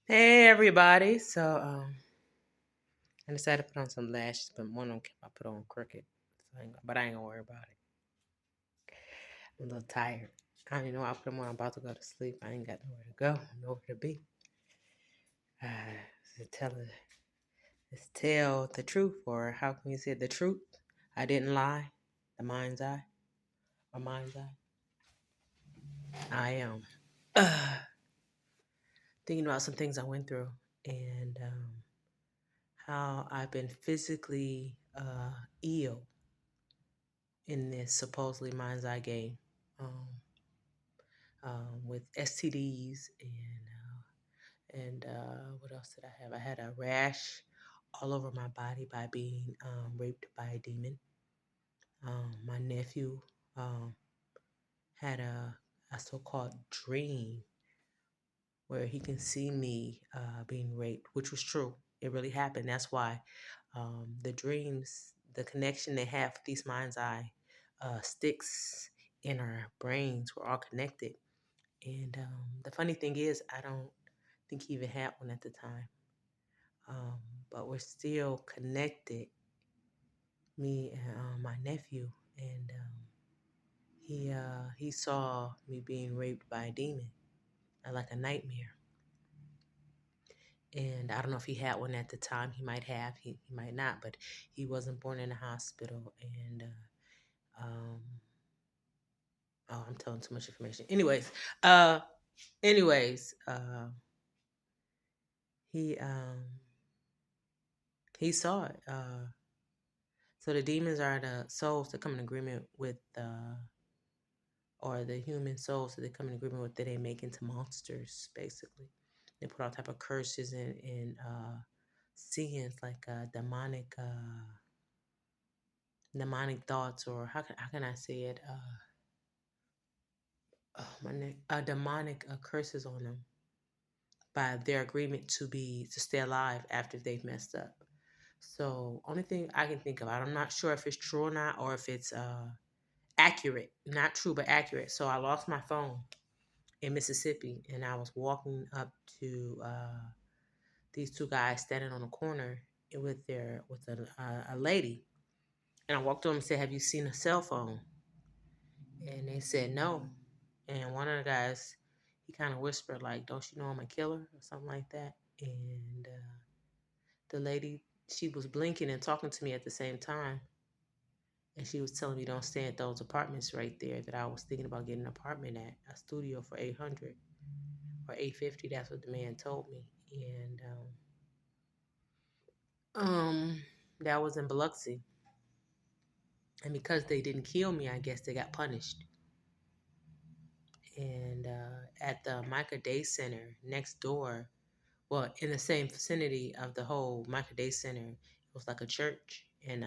Hey everybody! I decided to put on some lashes, but one of them I put on crooked. But I ain't gonna worry about it. I'm a little tired. I don't even know I put them on. I'm about to go to sleep. I ain't got nowhere to go, nowhere to be. Uh, to tell the truth, or how can you say the truth? I didn't lie. The mind's eye, or mind's eye. I am thinking about some things I went through and how I've been physically ill in this supposedly mind's eye game with STDs and what else did I have? I had a rash all over my body by being raped by a demon. My nephew um, had a so-called dream where he can see me being raped, which was true. It really happened. That's why the dreams, the connection they have with these mind's eye sticks in our brains, were all connected. And the funny thing is, I don't think he even had one at the time. Um, but we're still connected, me and my nephew. And he saw me being raped by a demon, like a nightmare. And I don't know if he had one at the time. He might have, he might not, but he wasn't born in a hospital. And um, oh, I'm telling too much information. Uh, anyways, he um, he saw it. So the demons are the souls that come in agreement with, or the human souls that they come in agreement with, that they make into monsters. Basically, they put all type of curses and sins, like demonic thoughts, or how can I say it? Oh, my neck, demonic curses on them by their agreement to stay alive after they've messed up. So only thing I can think of, I'm not sure if it's true or not, or if it's accurate, not true but accurate. So I lost my phone in Mississippi, and I was walking up to these two guys standing on a corner with a lady, and I walked over and said, "Have you seen a cell phone?" And they said no. And one of the guys, he kind of whispered, like, "Don't you know I'm a killer?" or something like that. And the lady, she was blinking and talking to me at the same time. And she was telling me, "Don't stay at those apartments right there," that I was thinking about getting an apartment at, a studio for 800 or 850. That's what the man told me. And that was in Biloxi. And because they didn't kill me, I guess they got punished. And at the Micah Day Center next door, well, in the same vicinity of the whole Micah Day Center, it was like a church. And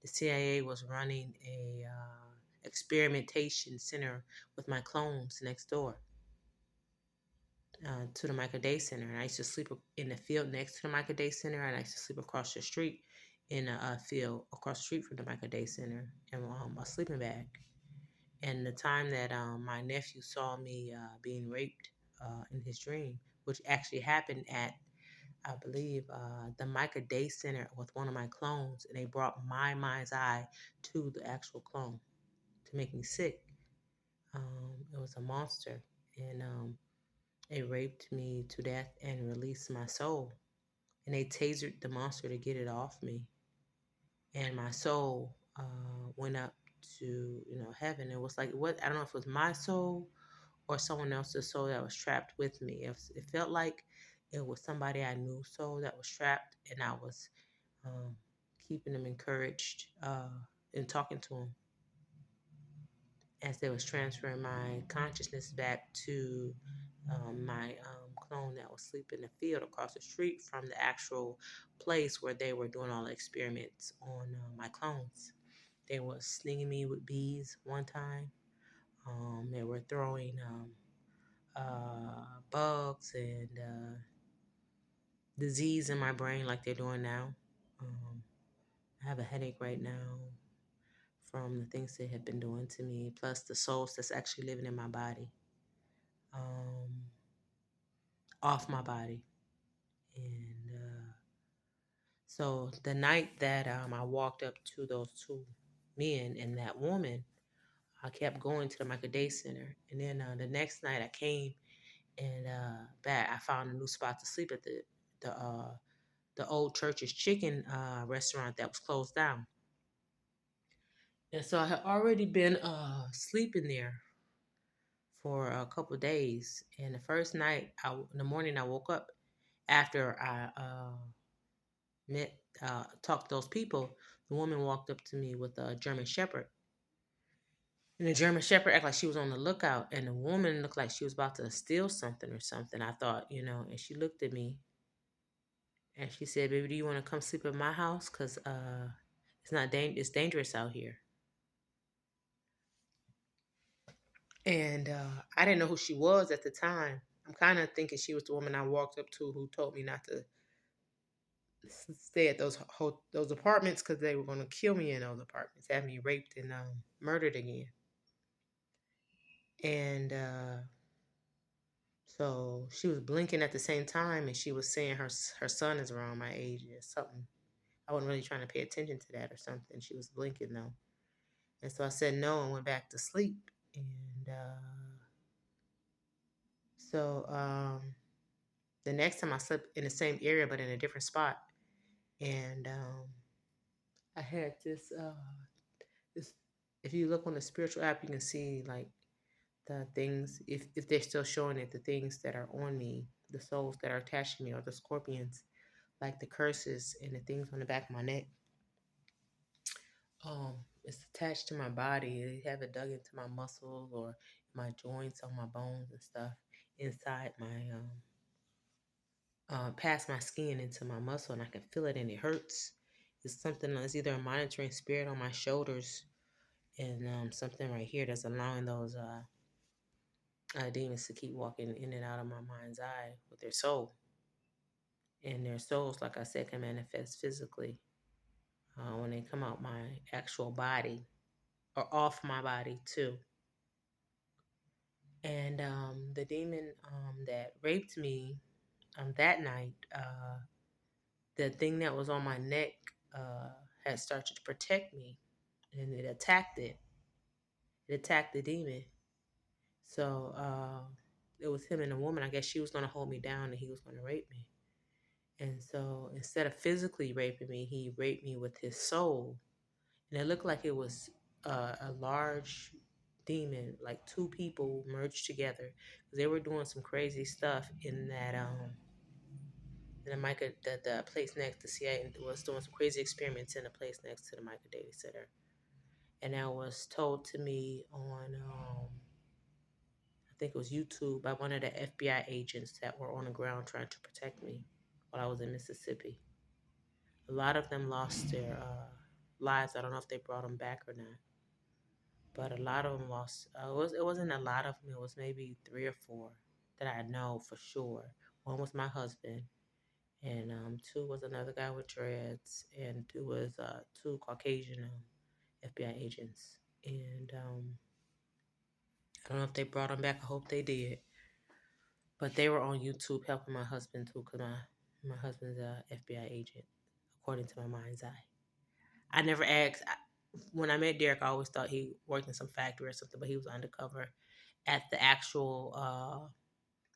the CIA was running a experimentation center with my clones next door to the Micah Day Center. And I used to sleep in the field next to the Micah Day Center, and I used to sleep across the street in a field across the street from the Micah Day Center in a sleeping bag. And the time that my nephew saw me being raped in his dream, which actually happened at, I believe, the Micah Day Center with one of my clones, and they brought my mind's eye to the actual clone to make me sick. It was a monster, and it raped me to death and released my soul. And they tasered the monster to get it off me, and my soul went up to heaven. It was like, what, I don't know if it was my soul or someone else's soul that was trapped with me. It felt like it was somebody I knew soul that was trapped, and I was um, keeping them encouraged and talking to them as they was transferring my consciousness back to my clone that was sleeping in the field across the street from the actual place where they were doing all the experiments on my clones. They were stinging me with bees one time. They were throwing bugs and disease in my brain like they're doing now. I have a headache right now from the things they have been doing to me, plus the souls that's actually living in my body, um, off my body. And so the night that I walked up to those two men and that woman, I kept going to the Michael Day Center. And then the next night I came and back I found a new spot to sleep at the uh, the old church's chicken restaurant that was closed down. And so I had already been sleeping there for a couple of days. And the first night, in the morning, I woke up after I met, talked to those people. The woman walked up to me with a German Shepherd. And the German Shepherd acted like she was on the lookout. And the woman looked like she was about to steal something or something. I thought, and she looked at me and she said, "Baby, do you want to come sleep at my house? Because it's dangerous out here." And I didn't know who she was at the time. I'm kind of thinking she was the woman I walked up to who told me not to stay at those apartments because they were going to kill me in those apartments, have me raped and murdered again. And so she was blinking at the same time, and she was saying her son is around my age or something. I wasn't really trying to pay attention to that or something. She was blinking though, and so I said no and went back to sleep. And so the next time I slept in the same area but in a different spot, and I had this. If you look on the spiritual app, you can see like the things, if they're still showing it, the things that are on me, the souls that are attached to me, or the scorpions, like the curses and the things on the back of my neck. It's attached to my body. They have it dug into my muscles or my joints on my bones and stuff inside my past my skin into my muscle, and I can feel it and it hurts. It's something that's either a monitoring spirit on my shoulders and something right here that's allowing those demons to keep walking in and out of my mind's eye with their soul. And their souls, like I said, can manifest physically when they come out my actual body or off my body too. And the demon that raped me that night, the thing that was on my neck had started to protect me, and it attacked it. It attacked the demon. So it was him and a woman. I guess she was going to hold me down and he was going to rape me. And so instead of physically raping me, he raped me with his soul. And it looked like it was a large demon, like two people merged together. They were doing some crazy stuff in that in the the place next to CIA was doing some crazy experiments in the place next to the Micah Data Center. And that was told to me on I think it was YouTube by one of the FBI agents that were on the ground trying to protect me while I was in Mississippi. A lot of them lost their lives. I don't know if they brought them back or not, but a lot of them lost. It wasn't a lot of them. It was maybe three or four that I know for sure. One was my husband, and two was another guy with dreads, and two was two Caucasian FBI agents. And I don't know if they brought them back. I hope they did. But they were on YouTube helping my husband too, because my husband's a FBI agent, according to my mind's eye. I never asked. When I met Derek, I always thought he worked in some factory or something, but he was undercover at the actual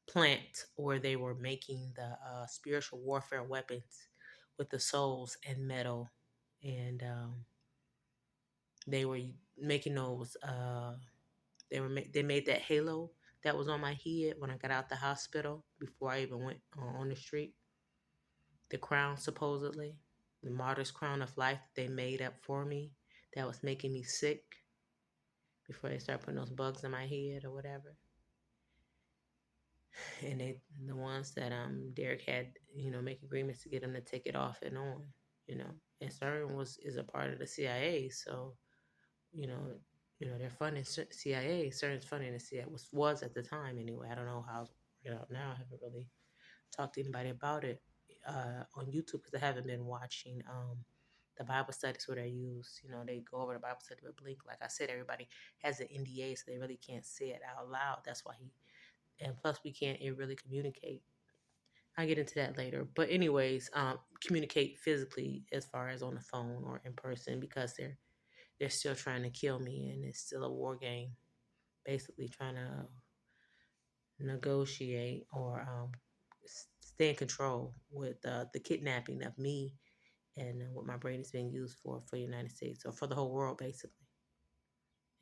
plant where they were making the spiritual warfare weapons with the souls and metal. And they were making those. They made that halo that was on my head when I got out the hospital before I even went on the street. The crown, supposedly, the martyr's crown of life that they made up for me, that was making me sick before they started putting those bugs in my head or whatever. And the ones that Derek had, make agreements to get them to take it off and on, And CERN is a part of the CIA, so you know, they're funding CIA. CERN's funding the CIA was at the time anyway. I don't know how it's working out now. I haven't really talked to anybody about it on YouTube because I haven't been watching the Bible studies where they use, they go over the Bible study with Blink. Like I said, everybody has an NDA, so they really can't say it out loud. That's why and plus we can't really communicate. I'll get into that later. But anyways, communicate physically as far as on the phone or in person because they're still trying to kill me and it's still a war game. Basically trying to negotiate or stay in control with the kidnapping of me and what my brain is being used for the United States or for the whole world basically.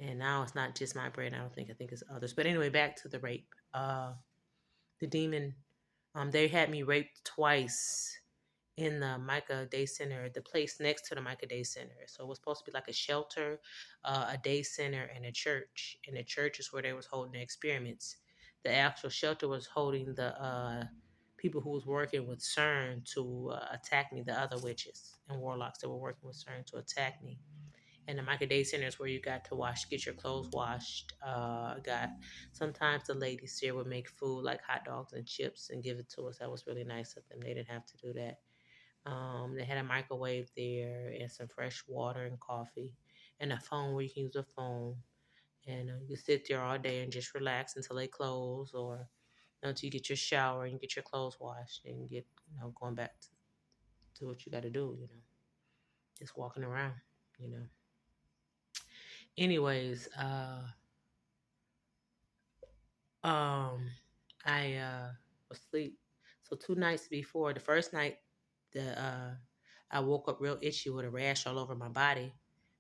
And now it's not just my brain. I think it's others. But anyway, back to the rape. The demon. They had me raped twice in the Micah Day Center, the place next to the Micah Day Center. So it was supposed to be like a shelter, a day center, and a church. And the church is where they was holding the experiments. The actual shelter was holding the people who was working with CERN to attack me, the other witches and warlocks that were working with CERN to attack me. And the Micah Day Center is where you got to get your clothes washed. Got sometimes the ladies there would make food like hot dogs and chips and give it to us. That was really nice of them. They didn't have to do that. They had a microwave there and some fresh water and coffee and a phone where you can use a phone. And you sit there all day and just relax until they close or until you get your shower and you get your clothes washed and get, going back to what you got to do, just walking around, you know. Anyways, um, I was asleep. So 2 nights before, the first night, the I woke up real itchy with a rash all over my body.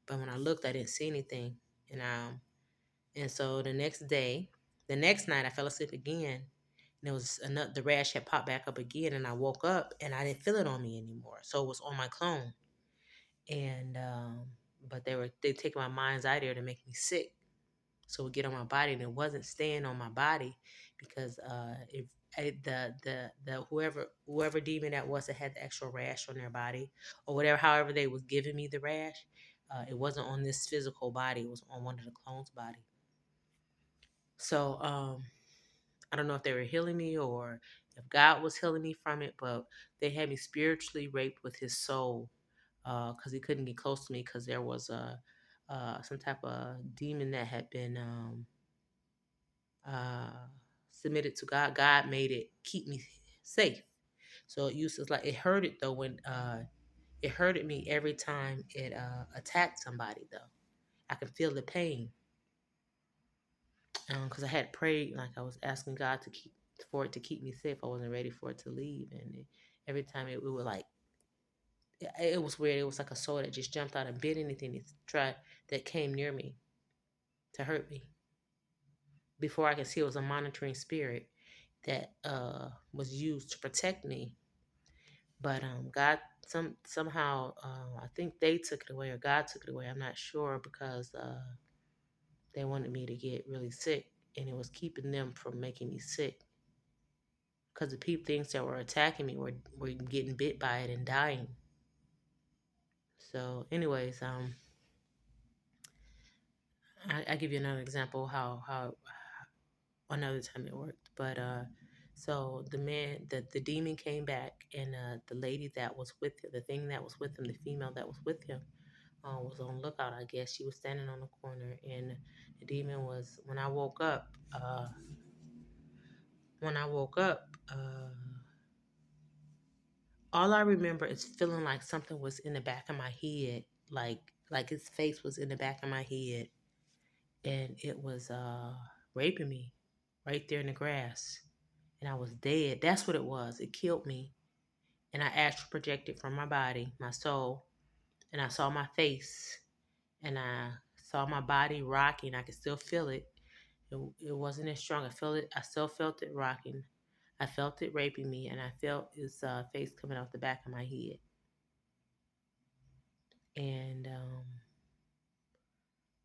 But when I looked, I didn't see anything. And so the next night, I fell asleep again, and it was another. The rash had popped back up again, and I woke up, and I didn't feel it on me anymore. So it was on my clone, and but they taking my mind's eye there to make me sick. So it would get on my body, and it wasn't staying on my body because if the whoever demon that was that had the extra rash on their body or whatever, however they was giving me the rash, it wasn't on this physical body. It was on one of the clones' body. So I don't know if they were healing me or if God was healing me from it, but they had me spiritually raped with His soul because He couldn't get close to me because there was a some type of demon that had been uh, submitted to God. God made it keep me safe. So it used to like it hurted though when it hurted me every time it attacked somebody though. I could feel the pain because I had prayed like I was asking God to keep for it to keep me safe. I wasn't ready for it to leave, and every time it would like it was weird. It was like a soul that just jumped out and bit anything that came near me to hurt me. Before I could see, it was a monitoring spirit that was used to protect me. But God somehow I think they took it away or God took it away. I'm not sure because they wanted me to get really sick, and it was keeping them from making me sick because the people things that were attacking me were getting bit by it and dying. So, anyways, I give you another example how another time it worked. But so the demon came back, and the lady that was with him, the thing that was with him, the female that was with him, was on lookout. I guess she was standing on the corner, and the demon was. When I woke up, all I remember is feeling like something was in the back of my head, like his face was in the back of my head, and it was raping me right there in the grass, and I was dead. That's what it was. It killed me, and I astral projected from my body, my soul, and I saw my face, and I saw my body rocking. I could still feel it. It wasn't as strong. I felt it. I still felt it rocking. I felt it raping me, and I felt his face coming out the back of my head. And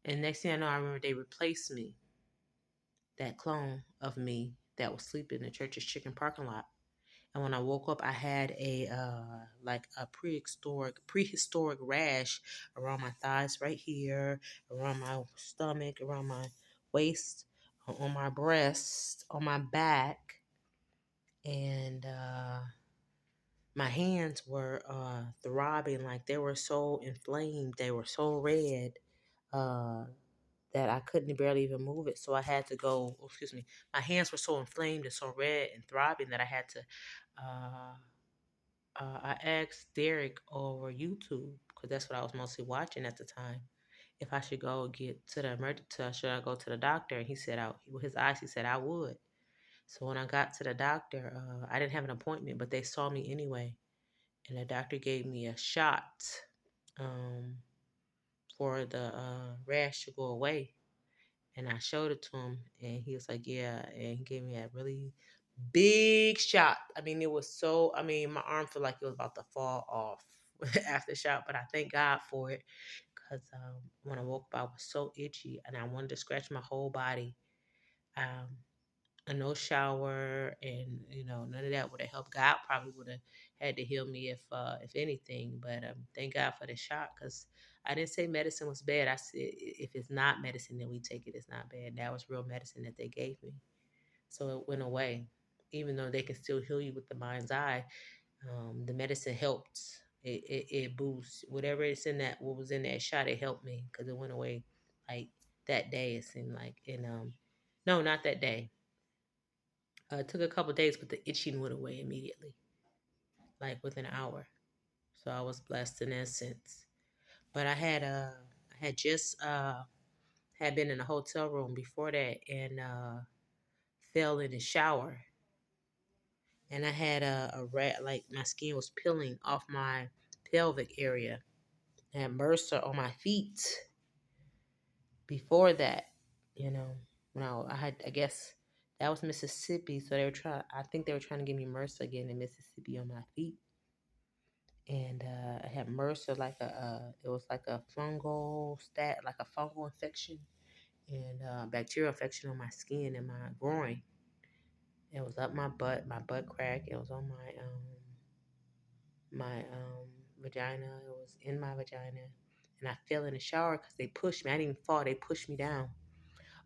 next thing I know, I remember they replaced me, that clone of me that was sleeping in the church's chicken parking lot. And when I woke up, I had a like a prehistoric rash around my thighs, right here, around my stomach, around my waist, on my breast, on my back, and my hands were throbbing like they were so inflamed. They were so red. Uh, that I couldn't barely even move it. So I had to go, oh, excuse me, my hands were so inflamed and so red and throbbing that I had to, uh, I asked Derek over YouTube, because that's what I was mostly watching at the time, if I should go get to the emergency, should I go to the doctor? And he said, with his eyes, he said I would. So when I got to the doctor, I didn't have an appointment, but they saw me anyway. And the doctor gave me a shot um, for the rash to go away. And I showed it to him, and he was like, yeah. And he gave me a really big shot. I mean, it was so, I mean, my arm felt like it was about to fall off after the shot, but I thank God for it, because when I woke up, I was so itchy and I wanted to scratch my whole body. Um, a no shower and none of that would have helped. God probably would have had to heal me if anything. But thank God for the shot, because I didn't say medicine was bad. I said if it's not medicine, then we take it. It's not bad. That was real medicine that they gave me, so it went away. Even though they can still heal you with the mind's eye, the medicine helped. It boosts whatever it's in that what was in that shot. It helped me because it went away like that day. It seemed like, and no, not that day. It took a couple days, but the itching went away immediately, like within an hour. So I was blessed in that sense. But I had just had been in a hotel room before that and fell in the shower, and I had a rat, like my skin was peeling off my pelvic area. I had MRSA on my feet before that, you know. When I had, I guess that was Mississippi, so they were trying. I think they were trying to give me MRSA again in Mississippi on my feet. And I had MRSA, like it was like a like a fungal infection and bacterial infection on my skin and my groin. It was up my butt crack. It was on my vagina. It was in my vagina, and I fell in the shower because they pushed me. I didn't even fall. They pushed me down.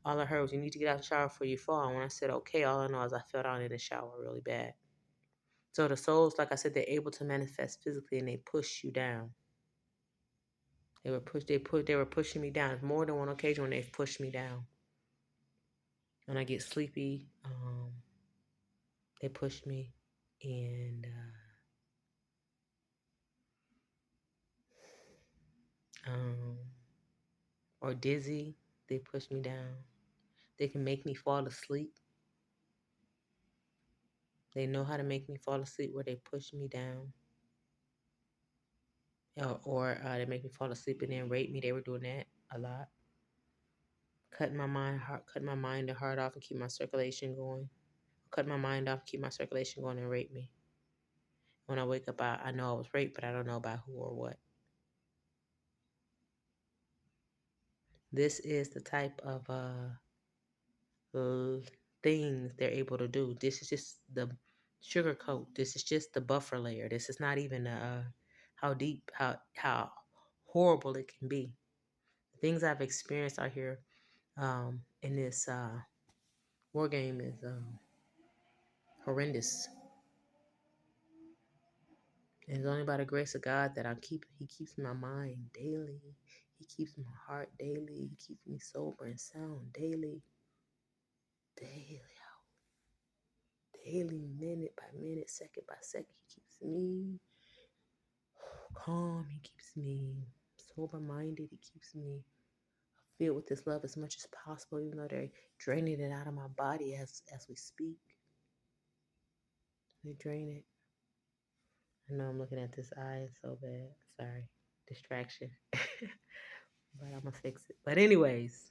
All I heard was, "You need to get out of the shower before you fall." And when I said okay, all I know is I fell down in the shower really bad. So the souls, like I said, they're able to manifest physically, and they push you down. They were pushing me down. More than one occasion when they've pushed me down. When I get sleepy, they push me, and or dizzy, they push me down. They can make me fall asleep. They know how to make me fall asleep where they push me down. Or they make me fall asleep and then rape me. They were doing that a lot. Cutting my mind and heart off and keep my circulation going. Cut my mind off, keep my circulation going, and rape me. When I wake up, I know I was raped, but I don't know by who or what. This is the type of things they're able to do. This is just the sugar coat. This is just the buffer layer. This is not even how deep, how horrible it can be. The things I've experienced out here in this war game is horrendous. And it's only by the grace of God that He keeps my mind daily. He keeps my heart daily. He keeps me sober and sound daily. Daily. Daily, minute by minute, second by second. He keeps me calm. He keeps me sober minded. He keeps me filled with His love as much as possible, even though they're draining it out of my body as we speak. They drain it. I know I'm looking at this eye so bad. Sorry. Distraction. But I'm gonna fix it. But anyways,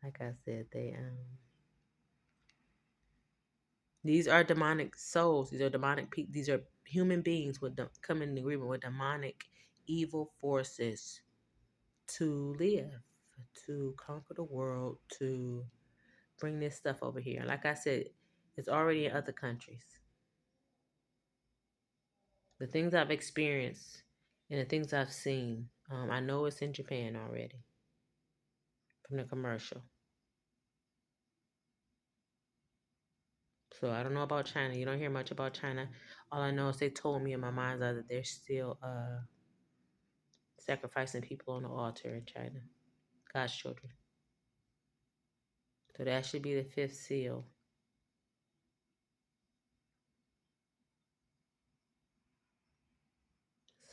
like I said, these are demonic souls. These are demonic people. These are human beings with come in agreement with demonic evil forces to live, to conquer the world, to bring this stuff over here. Like I said, it's already in other countries. The things I've experienced and the things I've seen, I know it's in Japan already from the commercial. So I don't know about China. You don't hear much about China. All I know is they told me in my mind's eye that they're still sacrificing people on the altar in China. God's children. So that should be the fifth seal.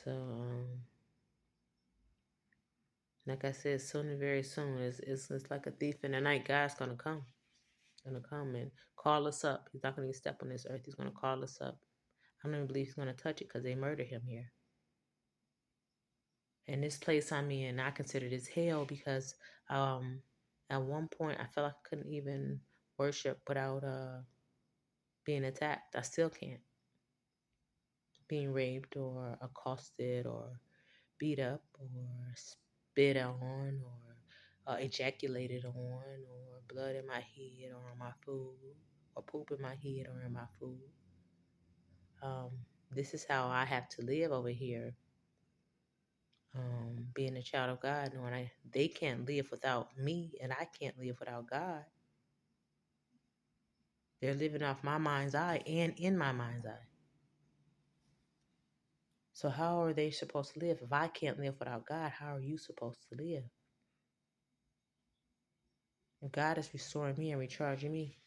So, like I said, soon and very soon, it's like a thief in the night. God's gonna come. Gonna come and call us up. He's not gonna even step on this earth. He's gonna call us up. I don't even believe he's gonna touch it because they murdered him here. And this place I'm in, I consider this hell because at one point I felt like I couldn't even worship without being attacked. I still can't. Being raped or accosted or beat up or spit on or ejaculated on or blood in my head or on my food or poop in my head or in my food. Um, this is how I have to live over here. Being a child of God, knowing they can't live without me and I can't live without God. They're living off my mind's eye and in my mind's eye. So how are they supposed to live? If I can't live without God, how are you supposed to live? If God is restoring me and recharging me,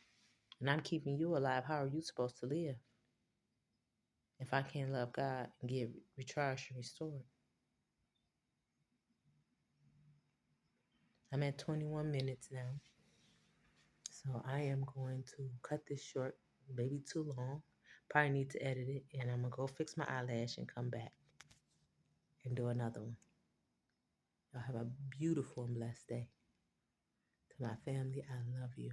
and I'm keeping you alive, how are you supposed to live? If I can't love God and get recharged and restored. I'm at 21 minutes now. So I am going to cut this short, maybe too long. Probably need to edit it, and I'm going to go fix my eyelash and come back and do another one. Y'all have a beautiful and blessed day. To my family, I love you.